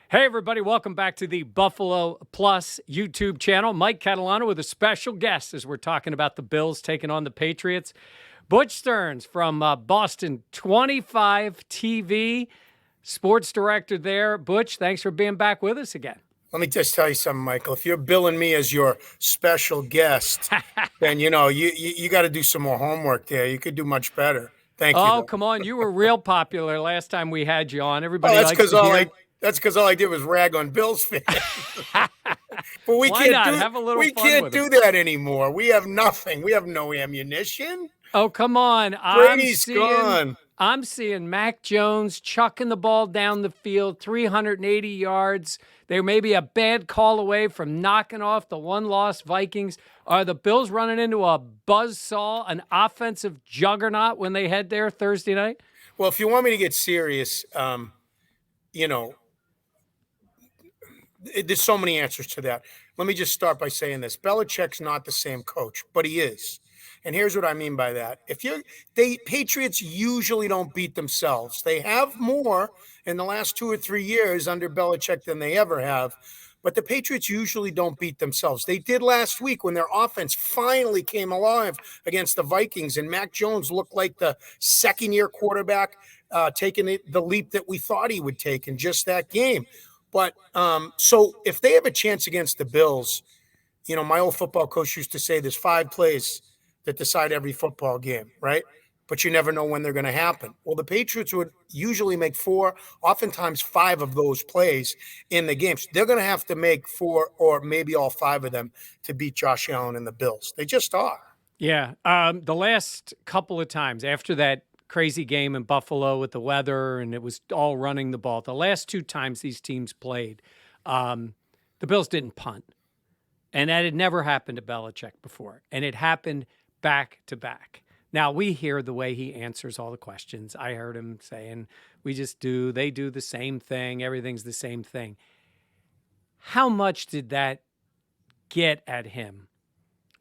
Hey, everybody. Welcome back to the Buffalo Plus YouTube channel. Mike Catalano with a special guest as we're talking about the Bills taking on the Patriots. Butch Stearns from Boston 25 TV, sports director there. Butch, thanks for being back with us again. Let me just tell you something, Michael. If you're billing me as your special guest, then you got to do some more homework there. You could do much better. Thank you. Oh, come on. You were real popular last time we had you on. Everybody that's likes to hear. That's because all I did was rag on Bills fans. But we Why not? Have a little we fun can't with do it. that anymore. We have nothing. We have no ammunition. Oh, come on. Brady's gone. I'm seeing Mac Jones chucking the ball down the field, 380 yards. They may be a bad call away from knocking off the one-loss Vikings. Are the Bills running into a buzzsaw, an offensive juggernaut when they head there Thursday night? Well, if you want me to get serious, there's so many answers to that. Let me just start by saying this. Belichick's not the same coach, but he is. And here's what I mean by that. Patriots usually don't beat themselves. They have more in the last 2 or 3 years under Belichick than they ever have. But the Patriots usually don't beat themselves. They did last week when their offense finally came alive against the Vikings, and Mac Jones looked like the second-year quarterback taking the leap that we thought he would take in just that game. But so if they have a chance against the Bills, my old football coach used to say there's 5 plays that decide every football game, right? But you never know when they're going to happen. Well, the Patriots would usually make 4, oftentimes 5 of those plays in the games. They're going to have to make 4 or maybe all 5 of them to beat Josh Allen and the Bills. They just are. Yeah. The last couple of times after that crazy game in Buffalo with the weather and it was all running the ball, the last 2 times these teams played, the Bills didn't punt. And that had never happened to Belichick before. And it happened back to back. Now, we hear the way he answers all the questions. I heard him saying, they do the same thing. Everything's the same thing. How much did that get at him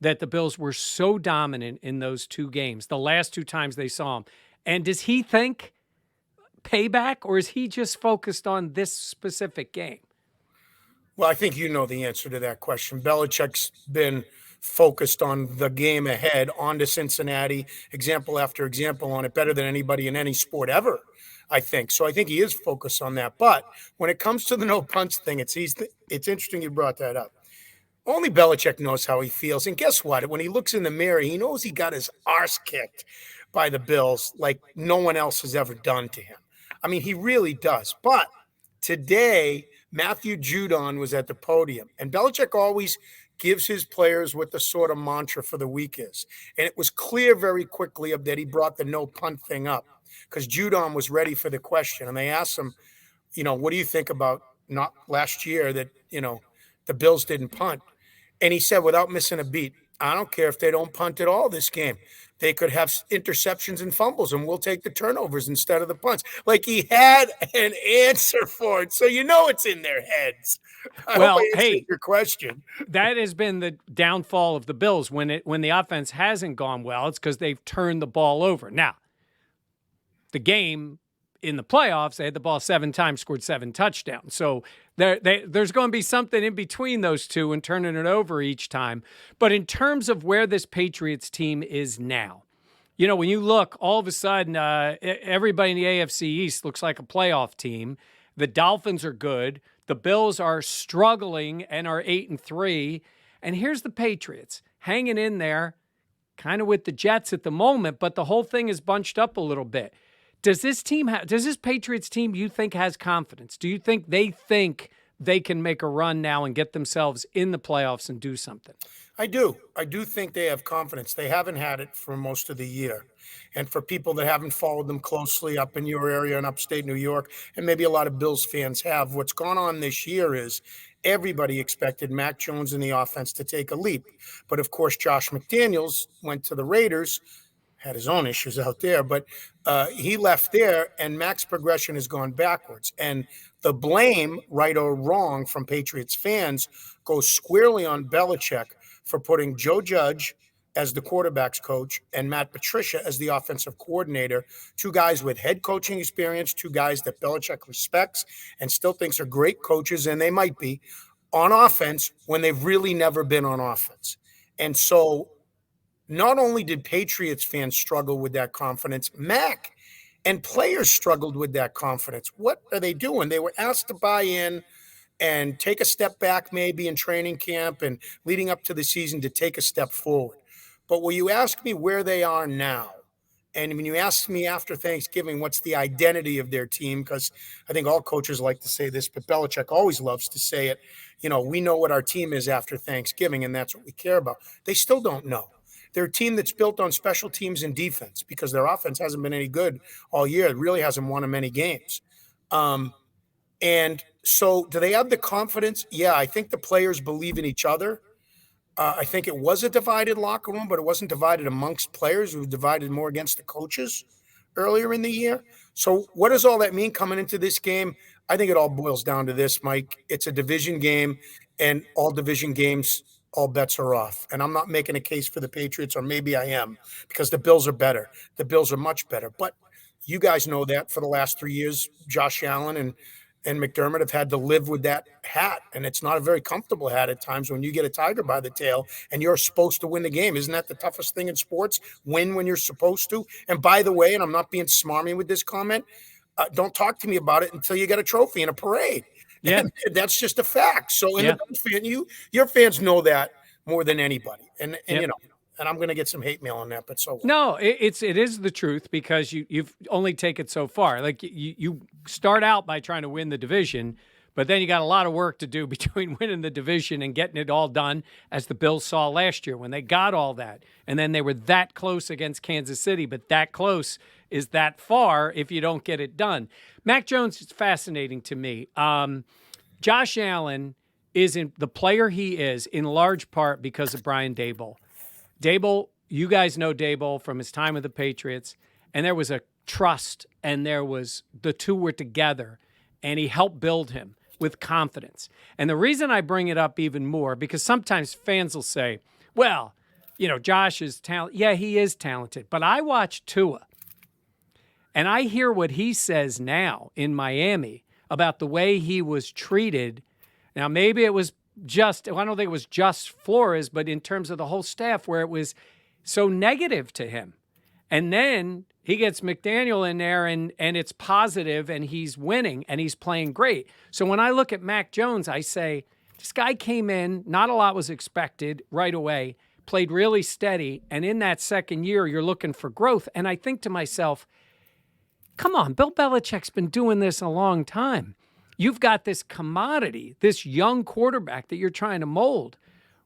that the Bills were so dominant in those 2 games, the last 2 times they saw him? And does he think payback, or is he just focused on this specific game? Well, I think you know the answer to that question. Belichick's been focused on the game ahead, on to Cincinnati, example after example on it, better than anybody in any sport ever, I think. So I think he is focused on that. But when it comes to the no punts thing, it's interesting you brought that up. Only Belichick knows how he feels. And guess what? When he looks in the mirror, he knows he got his arse kicked by the Bills like no one else has ever done to him. I mean, he really does. But today, Matthew Judon was at the podium, and Belichick always gives his players what the sort of mantra for the week is. And it was clear very quickly that he brought the no punt thing up because Judon was ready for the question. And they asked him, what do you think about not last year that, the Bills didn't punt? And he said, without missing a beat, I don't care if they don't punt at all this game. They could have interceptions and fumbles, and we'll take the turnovers instead of the punts. Like he had an answer for it. So it's in their heads. Well, hey, your question. That has been the downfall of the Bills. When the offense hasn't gone well, it's because they've turned the ball over. Now, the game in the playoffs, they had the ball 7 times, scored 7 touchdowns. So there's going to be something in between those 2 and turning it over each time. But in terms of where this Patriots team is now, when you look, all of a sudden, everybody in the AFC East looks like a playoff team. The Dolphins are good. The Bills are struggling and are 8-3. And here's the Patriots hanging in there, kind of with the Jets at the moment, but the whole thing is bunched up a little bit. Does this Patriots team, you think, has confidence? Do you think they can make a run now and get themselves in the playoffs and do something? I do. I do think they have confidence. They haven't had it for most of the year. And for people that haven't followed them closely up in your area in upstate New York, and maybe a lot of Bills fans have, what's gone on this year is everybody expected Mac Jones in the offense to take a leap. But, of course, Josh McDaniels went to the Raiders, had his own issues out there, but he left there, and Mac's progression has gone backwards. And the blame, right or wrong, from Patriots fans goes squarely on Belichick for putting Joe Judge as the quarterback's coach and Matt Patricia as the offensive coordinator, two guys with head coaching experience, two guys that Belichick respects and still thinks are great coaches, and they might be on offense when they've really never been on offense. And so not only did Patriots fans struggle with that confidence, Mac and players struggled with that confidence. What are they doing? They were asked to buy in and take a step back maybe in training camp and leading up to the season to take a step forward. But when you ask me where they are now, and when you ask me after Thanksgiving, what's the identity of their team? Because I think all coaches like to say this, but Belichick always loves to say it. We know what our team is after Thanksgiving, and that's what we care about. They still don't know. They're a team that's built on special teams and defense because their offense hasn't been any good all year. It really hasn't won in many games. And so do they have the confidence? Yeah, I think the players believe in each other. I think it was a divided locker room, but it wasn't divided amongst players. It was divided more against the coaches earlier in the year. So what does all that mean coming into this game? I think it all boils down to this, Mike. It's a division game, and all division games, all bets are off. And I'm not making a case for the Patriots, or maybe I am, because the Bills are better. The Bills are much better. But you guys know that for the last 3 years, Josh Allen and McDermott have had to live with that hat. And it's not a very comfortable hat at times when you get a tiger by the tail and you're supposed to win the game. Isn't that the toughest thing in sports? Win when you're supposed to. And by the way, and I'm not being smarmy with this comment, don't talk to me about it until you get a trophy in a parade. Yeah. And that's just a fact. So in the Bills fan, your fans know that more than anybody. And and I'm going to get some hate mail on that, but so what? No, it is the truth, because you've only taken it so far. Like you start out by trying to win the division, but then you got a lot of work to do between winning the division and getting it all done, as the Bills saw last year when they got all that. And then they were that close against Kansas City, but that close is that far if you don't get it done. Mac Jones is fascinating to me. Josh Allen isn't the player he is in large part because of Brian Daboll. Daboll, you guys know Daboll from his time with the Patriots, and there was a trust, and the two were together, and he helped build him with confidence. And the reason I bring it up even more, because sometimes fans will say, well, Josh is talented. Yeah, he is talented. But I watch Tua, and I hear what he says now in Miami about the way he was treated. Now, maybe it was I don't think it was just Flores, but in terms of the whole staff, where it was so negative to him. And then he gets McDaniel in there, and it's positive, and he's winning, and he's playing great. So when I look at Mac Jones, I say, this guy came in, not a lot was expected right away, played really steady, and in that second year, you're looking for growth. And I think to myself, come on, Bill Belichick's been doing this a long time. You've got this commodity, this young quarterback that you're trying to mold.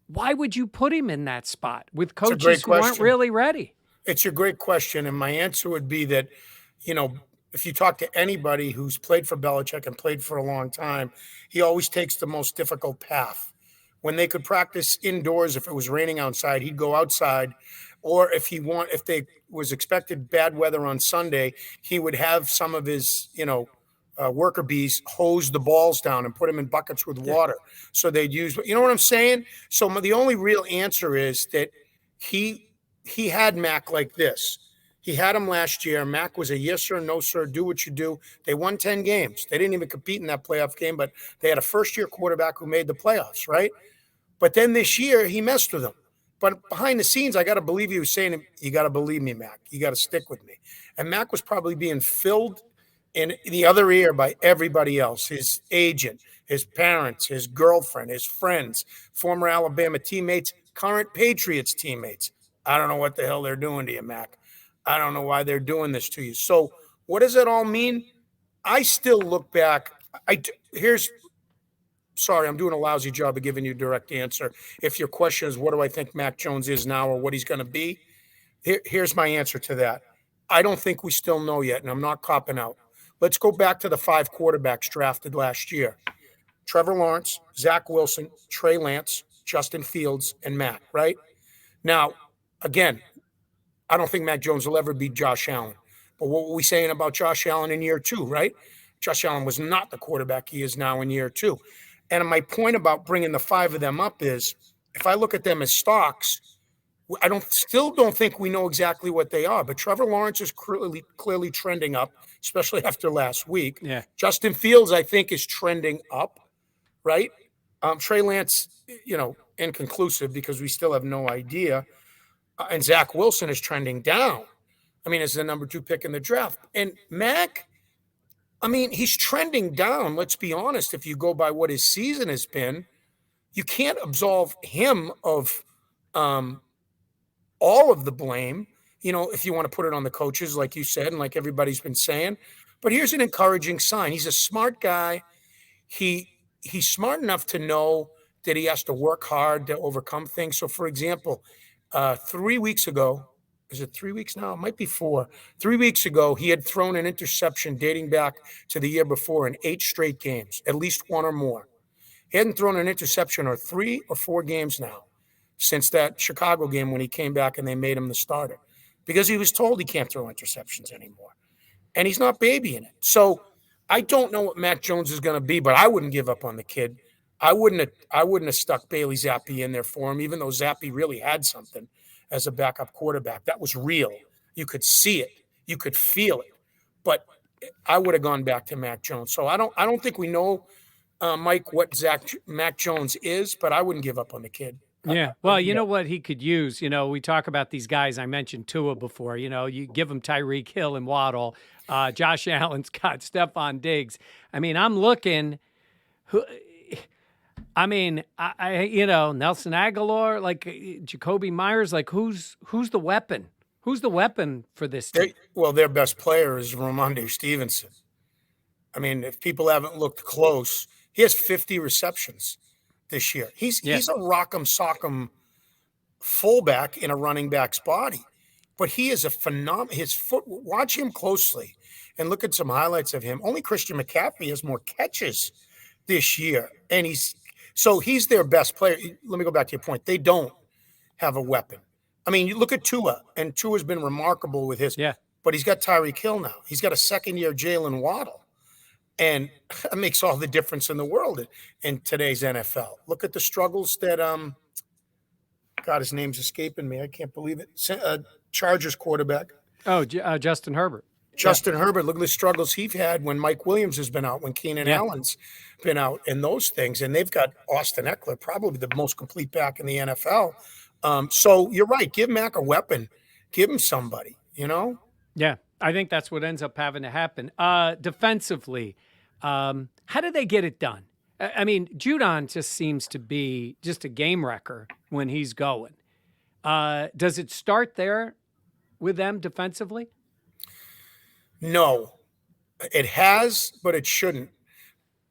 Why would you put him in that spot with coaches who aren't really ready? It's a great question. And my answer would be that, if you talk to anybody who's played for Belichick and played for a long time, he always takes the most difficult path. When they could practice indoors, if it was raining outside, he'd go outside. Or if they was expected bad weather on Sunday, he would have some of his, worker bees hose the balls down and put them in buckets with water. So they'd use, you know what I'm saying? So the only real answer is that he had Mac like this. He had him last year. Mac was a yes sir, no sir, do what you do. They won 10 games. They didn't even compete in that playoff game, but they had a first-year quarterback who made the playoffs, right? But then this year, he messed with them. But behind the scenes, I got to believe he was saying, you got to believe me, Mac. You got to stick with me. And Mac was probably being filled in the other ear by everybody else, his agent, his parents, his girlfriend, his friends, former Alabama teammates, current Patriots teammates. I don't know what the hell they're doing to you, Mac. I don't know why they're doing this to you. So what does it all mean? I still look back. Sorry, I'm doing a lousy job of giving you a direct answer. If your question is, what do I think Mac Jones is now or what he's going to be? Here's my answer to that. I don't think we still know yet, and I'm not copping out. Let's go back to the 5 quarterbacks drafted last year. Trevor Lawrence, Zach Wilson, Trey Lance, Justin Fields, and Mac, right? Now, again, I don't think Mac Jones will ever beat Josh Allen. But what were we saying about Josh Allen in year 2, right? Josh Allen was not the quarterback he is now in year 2. And my point about bringing the 5 of them up is, if I look at them as stocks, still don't think we know exactly what they are, but Trevor Lawrence is clearly trending up, especially after last week. Yeah. Justin Fields, I think, is trending up, right? Trey Lance, inconclusive because we still have no idea. And Zach Wilson is trending down. I mean, as the number 2 pick in the draft. And Mac, I mean, he's trending down. Let's be honest. If you go by what his season has been, you can't absolve him of all of the blame, if you want to put it on the coaches, like you said, and like everybody's been saying. But here's an encouraging sign. He's a smart guy. He's smart enough to know that he has to work hard to overcome things. So, for example, 3 weeks ago, is it 3 weeks now? It might be 4. 3 weeks ago, he had thrown an interception dating back to the year before in 8 straight games, at least one or more. He hadn't thrown an interception or 3 or 4 games now since that Chicago game when he came back and they made him the starter because he was told he can't throw interceptions anymore. And he's not babying it. So I don't know what Mac Jones is going to be, but I wouldn't give up on the kid. I wouldn't have stuck Bailey Zappi in there for him, even though Zappi really had something as a backup quarterback. That was real. You could see it. You could feel it. But I would have gone back to Mac Jones. So I don't think we know, Mike, what Mac Jones is, but I wouldn't give up on the kid. Yeah. Well, you know what he could use? We talk about these guys. I mentioned Tua before. You give him Tyreek Hill and Waddle. Josh Allen's got Stephon Diggs. I mean, I'm looking. Nelson Aguilar, like Jacoby Myers, like who's the weapon? Who's the weapon for this team? Their best player is Ramondre Stevenson. I mean, if people haven't looked close, he has 50 receptions this year. He's a rock'em sock'em fullback in a running back's body, but he is a phenomenal. His foot. Watch him closely and look at some highlights of him. Only Christian McCaffrey has more catches this year, and he's their best player. Let me go back to your point. They don't have a weapon. I mean, you look at Tua, and Tua's been remarkable with his. Yeah. But he's got Tyreek Hill now. He's got a second-year Jalen Waddle. And that makes all the difference in the world in today's NFL. Look at the struggles that God, his name's escaping me. I can't believe it. Chargers quarterback. Oh, Justin Herbert. Justin Herbert. Look at the struggles he's had when Mike Williams has been out, when Keenan Allen's been out, and those things. And they've got Austin Eckler, probably the most complete back in the NFL. So you're right. Give Mac a weapon. Give him somebody. Yeah, I think that's what ends up having to happen. Defensively. How did they get it done? I mean, Judon just seems to be just a game wrecker when he's going. Does it start there with them defensively? No, it has, but it shouldn't.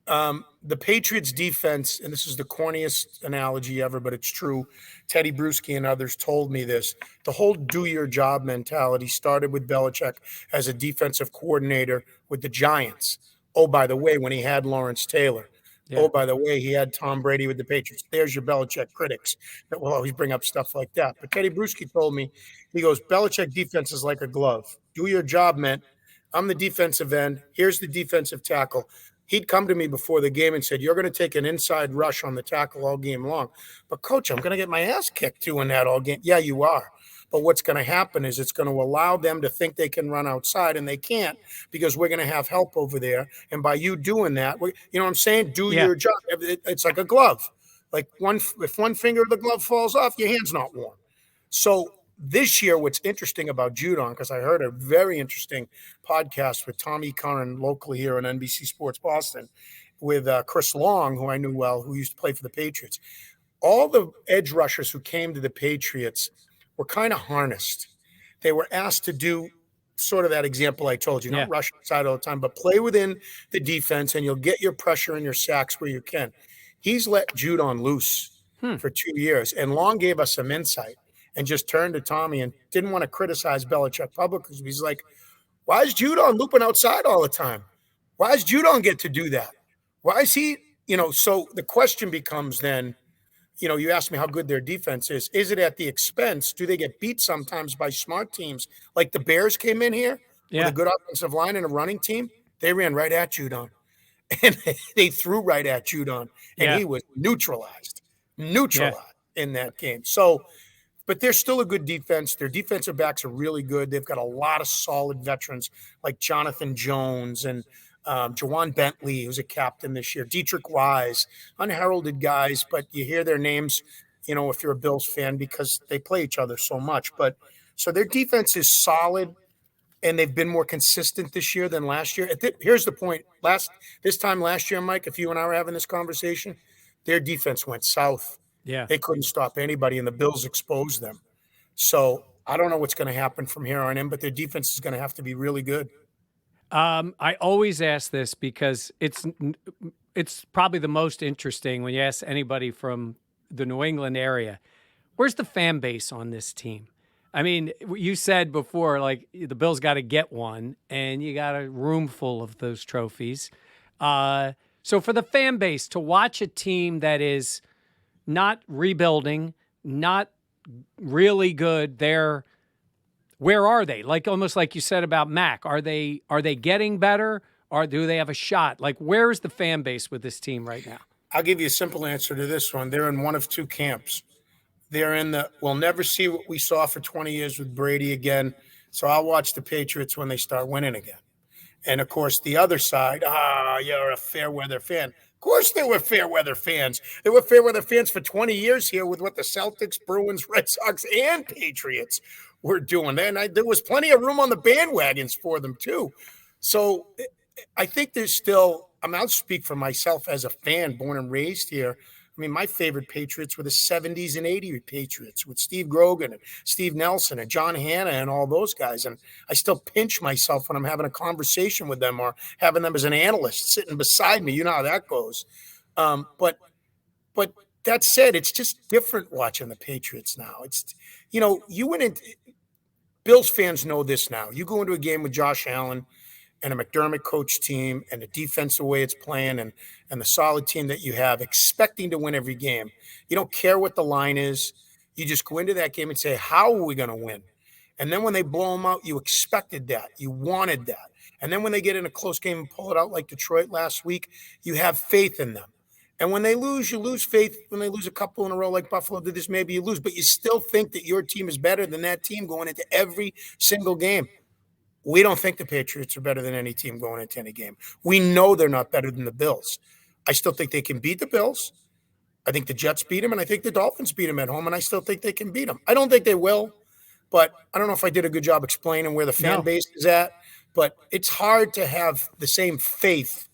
The Patriots defense, and this is the corniest analogy ever, but it's true. Teddy Bruschi and others told me this. The whole do your job mentality started with Belichick as a defensive coordinator with the Giants. Oh, by the way, when he had Lawrence Taylor. Yeah. Oh, by the way, he had Tom Brady with the Patriots. There's your Belichick critics that will always bring up stuff like that. But Teddy Bruschi told me, he goes, Belichick defense is like a glove. Do your job meant I'm the defensive end. Here's the defensive tackle. He'd come to me before the game and said, you're going to take an inside rush on the tackle all game long. But, Coach, I'm going to get my ass kicked doing that all game. Yeah, you are. But what's going to happen is it's going to allow them to think they can run outside, and they can't because we're going to have help over there. And by you doing that, you know what I'm saying? Do your job. It's like a glove. Like if one finger of the glove falls off, your hand's not warm. So this year, what's interesting about Judon, because I heard a very interesting podcast with Tommy Curran locally here on NBC Sports Boston with Chris Long, who I knew well, who used to play for the Patriots. All the edge rushers who came to the Patriots were kind of harnessed. They were asked to do sort of that example I told you, not rush outside all the time, but play within the defense, and you'll get your pressure and your sacks where you can. He's let Judon loose for 2 years, and Long gave us some insight and just turned to Tommy and didn't want to criticize Belichick publicly. He's like, why is Judon looping outside all the time? Why does Judon get to do that? Why is he, so the question becomes then, you asked me how good their defense is. Is it at the expense? Do they get beat sometimes by smart teams? Like the Bears came in here with a good offensive line and a running team. They ran right at Judon. And they threw right at Judon. And he was neutralized in that game. So but they're still a good defense. Their defensive backs are really good. They've got a lot of solid veterans like Jonathan Jones and Jawan Bentley, who's a captain this year, Dietrich Wise, unheralded guys, but you hear their names, if you're a Bills fan, because they play each other so much. But so their defense is solid, and they've been more consistent this year than last year. Here's the point. This time last year, Mike, if you and I were having this conversation, their defense went south. Yeah. They couldn't stop anybody, and the Bills exposed them. So I don't know what's going to happen from here on in, but their defense is going to have to be really good. I always ask this because it's probably the most interesting when you ask anybody from the New England area. Where's the fan base on this team? I mean, you said before, like, the Bills got to get one, and you got a room full of those trophies. So for the fan base to watch a team that is not rebuilding, not really good, where are they? Like, almost like you said about Mac. Are they getting better, or do they have a shot? Like, where's the fan base with this team right now? I'll give you a simple answer to this one. They're in one of two camps. They're in we'll never see what we saw for 20 years with Brady again. So I'll watch the Patriots when they start winning again. And, of course, the other side, you're a fair weather fan. Of course they were fair weather fans. They were fair weather fans for 20 years here with what the Celtics, Bruins, Red Sox, and Patriots were doing. And there was plenty of room on the bandwagons for them, too. So I think there's still – I'll speak for myself as a fan born and raised here. I mean, my favorite Patriots were the 70s and 80s Patriots with Steve Grogan and Steve Nelson and John Hanna and all those guys. And I still pinch myself when I'm having a conversation with them or having them as an analyst sitting beside me. You know how that goes. But that said, it's just different watching the Patriots now. It's, you went into – Bills fans know this now. You go into a game with Josh Allen and a McDermott coach team and the defense, the way it's playing and the solid team that you have, expecting to win every game. You don't care what the line is. You just go into that game and say, how are we going to win? And then when they blow them out, you expected that. You wanted that. And then when they get in a close game and pull it out like Detroit last week, you have faith in them. And when they lose, you lose faith. When they lose a couple in a row like Buffalo did this, maybe you lose. But you still think that your team is better than that team going into every single game. We don't think the Patriots are better than any team going into any game. We know they're not better than the Bills. I still think they can beat the Bills. I think the Jets beat them, and I think the Dolphins beat them at home, and I still think they can beat them. I don't think they will, but I don't know if I did a good job explaining where the fan base is at. But it's hard to have the same faith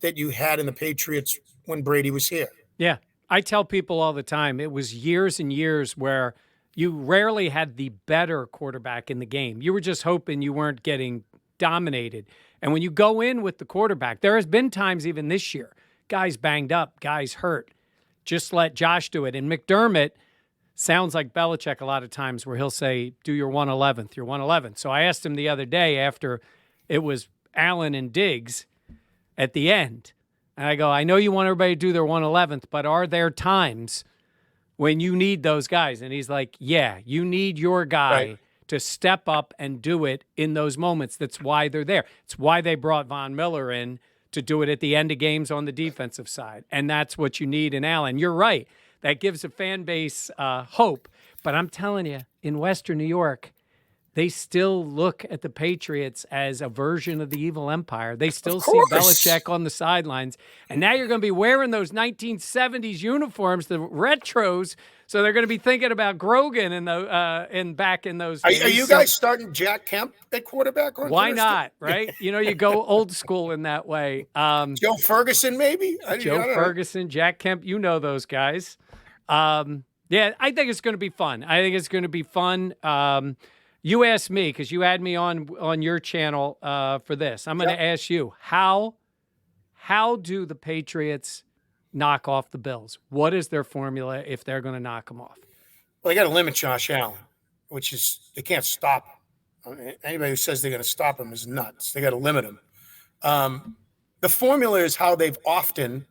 that you had in the Patriots when Brady was here. Yeah. I tell people all the time, it was years and years where you rarely had the better quarterback in the game. You were just hoping you weren't getting dominated. And when you go in with the quarterback, there has been times even this year, guys banged up, guys hurt. Just let Josh do it. And McDermott sounds like Belichick a lot of times where he'll say, do your 111th, your 111th. So I asked him the other day after it was Allen and Diggs at the end. And I go, I know you want everybody to do their 111th, but are there times when you need those guys? And he's like, yeah, you need your guy to step up and do it in those moments. That's why they're there. It's why they brought Von Miller in to do it at the end of games on the defensive side. And that's what you need in Allen. You're right. That gives a fan base hope. But I'm telling you, in Western New York, they still look at the Patriots as a version of the evil empire. They still see Belichick on the sidelines. And now you're going to be wearing those 1970s uniforms, the retros. So they're going to be thinking about Grogan and back in those days. Are you guys starting Jack Kemp at quarterback on Why Thursday? not, right? You go old school in that way. Joe Ferguson, maybe? Joe Ferguson, Jack Kemp, you know those guys. Yeah, I think it's going to be fun. You asked me, because you had me on your channel for this. I'm going to ask you, how do the Patriots knock off the Bills? What is their formula if they're going to knock them off? Well, they got to limit Josh Allen, which is they can't stop him. I mean, anybody who says they're going to stop him is nuts. They got to limit him. The formula is how they've often,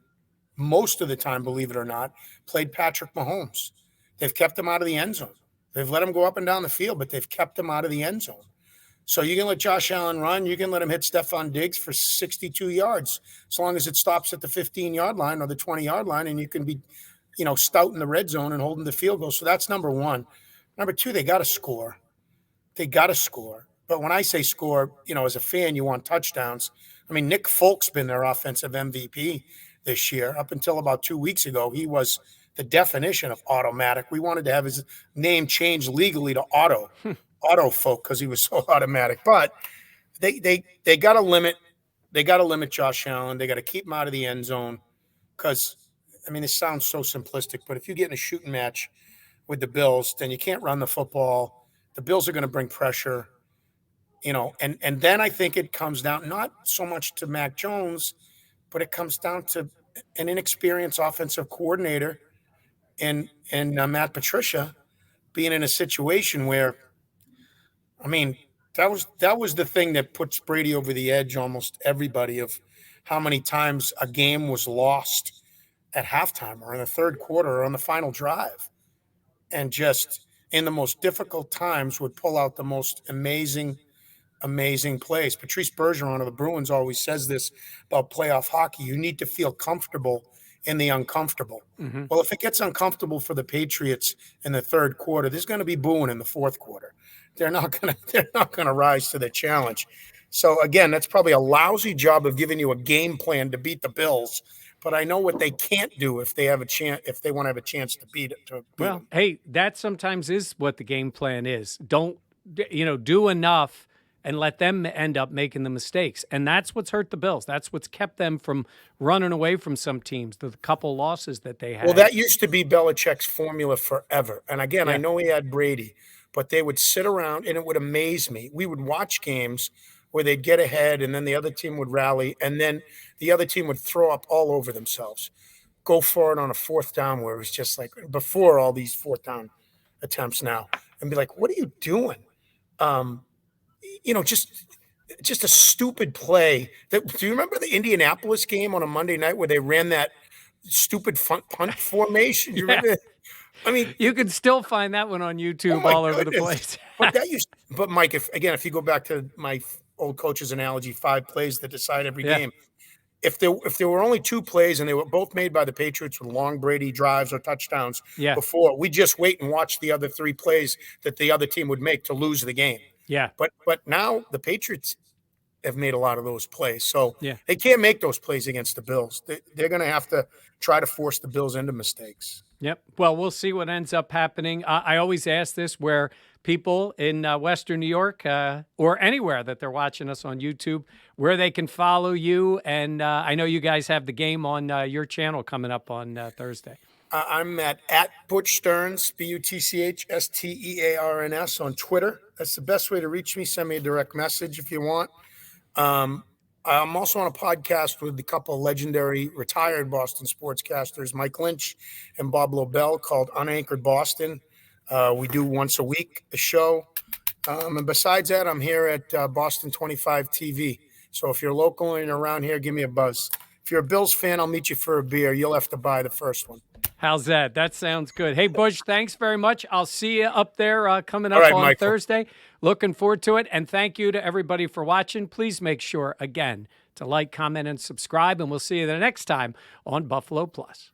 most of the time, believe it or not, played Patrick Mahomes. They've kept him out of the end zone. They've let him go up and down the field, but they've kept him out of the end zone. So you can let Josh Allen run. You can let him hit Stephon Diggs for 62 yards, as long as it stops at the 15-yard line or the 20-yard line, and you can be, stout in the red zone and holding the field goal. So that's number one. Number two, they got to score. They got to score. But when I say score, as a fan, you want touchdowns. I mean, Nick Folk's been their offensive MVP this year. Up until about 2 weeks ago, he was the definition of automatic. We wanted to have his name changed legally to Auto Folk, because he was so automatic. But they got to limit. They got to limit Josh Allen. They got to keep him out of the end zone, because, I mean, this sounds so simplistic, but if you get in a shooting match with the Bills, then you can't run the football. The Bills are going to bring pressure, and then I think it comes down not so much to Mac Jones, but it comes down to an inexperienced offensive coordinator and Matt Patricia being in a situation where, I mean, that was the thing that puts Brady over the edge, almost everybody, of how many times a game was lost at halftime or in the third quarter or on the final drive, and just in the most difficult times would pull out the most amazing plays. Patrice Bergeron of the Bruins always says this about playoff hockey: you need to feel comfortable in the uncomfortable. Mm-hmm. Well, if it gets uncomfortable for the Patriots in the third quarter, there's going to be booing in the fourth quarter. They're not going to rise to the challenge. So again, that's probably a lousy job of giving you a game plan to beat the Bills. But I know what they can't do if they have a chance, if they want to have a chance to beat it. Well, hey, that sometimes is what the game plan is. Don't, do enough and let them end up making the mistakes. And that's what's hurt the Bills. That's what's kept them from running away from some teams, the couple losses that they had. Well, that used to be Belichick's formula forever. And again, Yeah. I know he had Brady, but they would sit around, and it would amaze me. We would watch games where they'd get ahead, and then the other team would rally, and then the other team would throw up all over themselves, go for it on a fourth down, where it was just like before all these fourth down attempts now, and be like, what are you doing? Just a stupid play. Do you remember the Indianapolis game on a Monday night where they ran that stupid punt formation? You remember that? I mean, you can still find that one on YouTube all over the place. But Mike, if you go back to my old coach's analogy, 5 plays that decide every game. If there were only 2 plays and they were both made by the Patriots with long Brady drives or touchdowns before, we just wait and watch the other 3 plays that the other team would make to lose the game. Yeah. But now the Patriots have made a lot of those plays. So they can't make those plays against the Bills. They're going to have to try to force the Bills into mistakes. Yep. Well, we'll see what ends up happening. I always ask this, where people in Western New York or anywhere that they're watching us on YouTube, where they can follow you. And I know you guys have the game on your channel coming up on Thursday. I'm at Butch Stearns, ButchStearns on Twitter. That's the best way to reach me. Send me a direct message if you want. I'm also on a podcast with a couple of legendary retired Boston sportscasters, Mike Lynch and Bob Lobel, called Unanchored Boston. We do once a week a show. And besides that, I'm here at Boston 25 TV. So if you're local and you're around here, give me a buzz. If you're a Bills fan, I'll meet you for a beer. You'll have to buy the first one. How's that? That sounds good. Hey, Butch, thanks very much. I'll see you up there coming up on Michael. Thursday. Looking forward to it. And thank you to everybody for watching. Please make sure, again, to like, comment, and subscribe. And we'll see you the next time on Buffalo Plus.